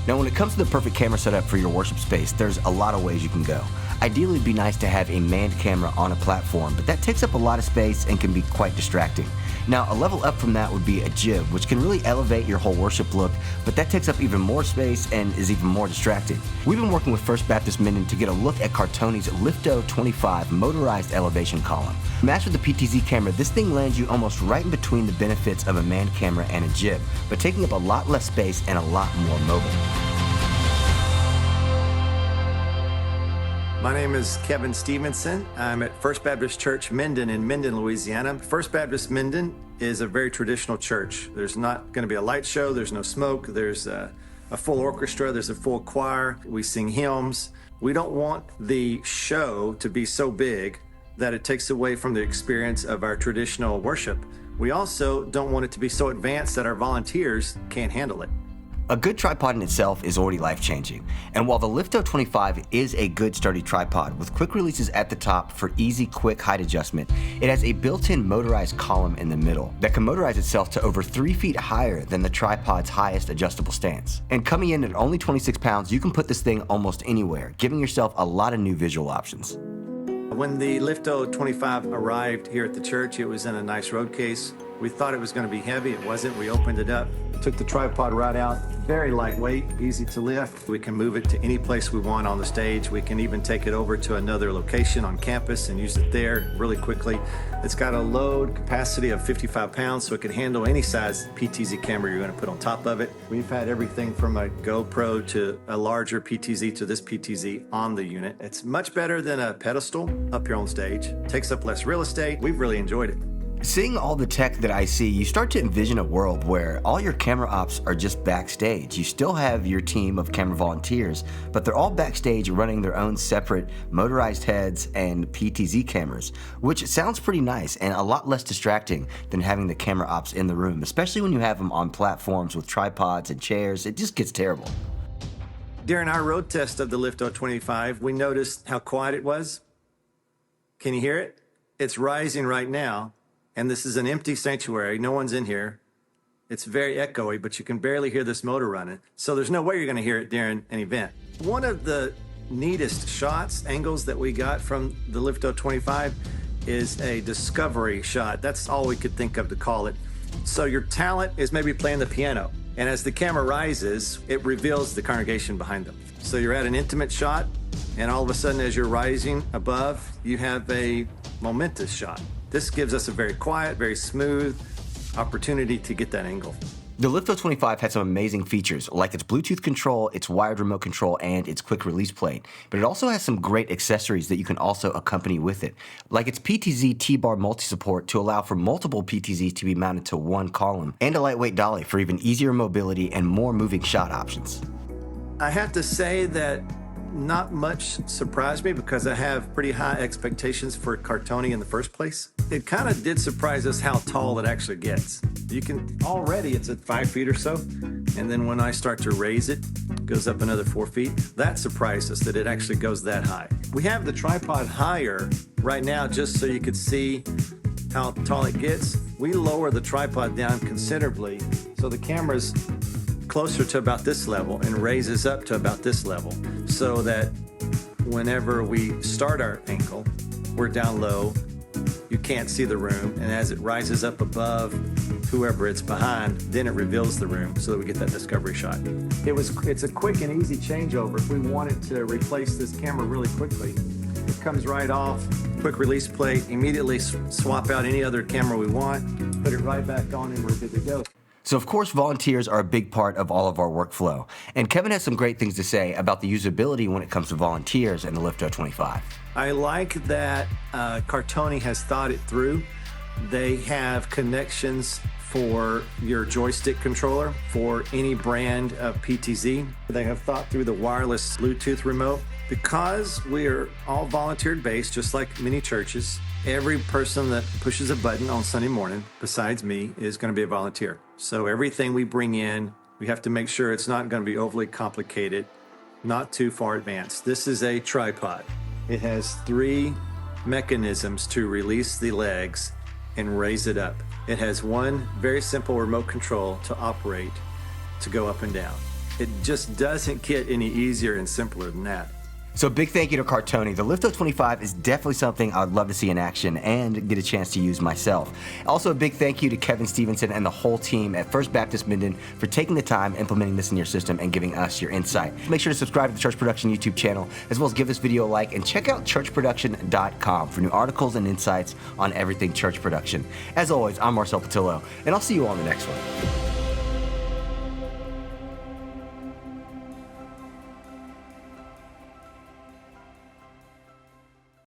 Now, when it comes to the perfect camera setup for your worship space, there's a lot of ways you can go. Ideally, it'd be nice to have a manned camera on a platform, but that takes up a lot of space and can be quite distracting. Now, a level up from that would be a jib, which can really elevate your whole worship look, but that takes up even more space and is even more distracting. We've been working with First Baptist Minden to get a look at Cartoni's Lifto 25 Motorized Elevation Column. Matched with the PTZ camera, this thing lands you almost right in between the benefits of a manned camera and a jib, but taking up a lot less space and a lot more mobile. My name is Kevin Stevenson. I'm at First Baptist Church Minden in Minden, Louisiana. First Baptist Minden is a very traditional church. There's not going to be a light show, there's no smoke, there's a full orchestra, there's a full choir, we sing hymns. We don't want the show to be so big that it takes away from the experience of our traditional worship. We also don't want it to be so advanced that our volunteers can't handle it. A good tripod in itself is already life-changing, and while the Lifto 25 is a good sturdy tripod with quick releases at the top for easy, quick height adjustment, it has a built-in motorized column in the middle that can motorize itself to over 3 feet higher than the tripod's highest adjustable stance. And coming in at only 26 pounds, you can put this thing almost anywhere, giving yourself a lot of new visual options. When the Lifto 25 arrived here at the church, it was in a nice road case. We thought it was going to be heavy. It wasn't. We opened it up, took the tripod right out. Very lightweight, easy to lift. We can move it to any place we want on the stage. We can even take it over to another location on campus and use it there really quickly. It's got a load capacity of 55 pounds, so it can handle any size PTZ camera you're going to put on top of it. We've had everything from a GoPro to a larger PTZ to this PTZ on the unit. It's much better than a pedestal up here on stage. Takes up less real estate. We've really enjoyed it. Seeing all the tech that I see, you start to envision a world where all your camera ops are just backstage. You still have your team of camera volunteers, but they're all backstage running their own separate motorized heads and PTZ cameras, which sounds pretty nice and a lot less distracting than having the camera ops in the room, especially when you have them on platforms with tripods and chairs. It just gets terrible. During our road test of the Lifto 25, we noticed how quiet it was. Can you hear it? It's rising right now. And this is an empty sanctuary. No one's in here. It's very echoey, but you can barely hear this motor running. So there's no way you're going to hear it during an event. One of the neatest angles that we got from the Lifto 25 is a discovery shot. That's all we could think of to call it. So your talent is maybe playing the piano. And as the camera rises, it reveals the congregation behind them. So you're at an intimate shot, and all of a sudden, as you're rising above, you have a momentous shot. This gives us a very quiet, very smooth opportunity to get that angle. The Lifto 25 has some amazing features, like its Bluetooth control, its wired remote control, and its quick release plate. But it also has some great accessories that you can also accompany with it, like its PTZ T-bar multi-support to allow for multiple PTZs to be mounted to one column, and a lightweight dolly for even easier mobility and more moving shot options. I have to say that not much surprised me because I have pretty high expectations for Cartoni in the first place. It kind of did surprise us how tall it actually gets. You can already, it's at 5 feet or so. And then when I start to raise it, it goes up another 4 feet. That surprised us that it actually goes that high. We have the tripod higher right now just so you could see how tall it gets. We lower the tripod down considerably so the camera's closer to about this level and raises up to about this level so that whenever we start our angle, we're down low, you can't see the room, and as it rises up above whoever it's behind, then it reveals the room so that we get that discovery shot. It's a quick and easy changeover. If we wanted to replace this camera really quickly, it comes right off, quick release plate, immediately swap out any other camera we want, put it right back on, and we're good to go. So of course, volunteers are a big part of all of our workflow. And Kevin has some great things to say about the usability when it comes to volunteers in the Lifto 25. I like that Cartoni has thought it through. They have connections for your joystick controller for any brand of PTZ. They have thought through the wireless Bluetooth remote. Because we are all volunteer-based, just like many churches, every person that pushes a button on Sunday morning, besides me, is going to be a volunteer. So everything we bring in, we have to make sure it's not going to be overly complicated, not too far advanced. This is a tripod. It has 3 mechanisms to release the legs and raise it up. It has one very simple remote control to operate, to go up and down. It just doesn't get any easier and simpler than that. So big thank you to Cartoni. The Lifto 25 is definitely something I'd love to see in action and get a chance to use myself. Also a big thank you to Kevin Stevenson and the whole team at First Baptist Minden for taking the time implementing this in your system and giving us your insight. Make sure to subscribe to the Church Production YouTube channel, as well as give this video a like, and check out churchproduction.com for new articles and insights on everything church production. As always, I'm Marcel Patillo, and I'll see you on the next one.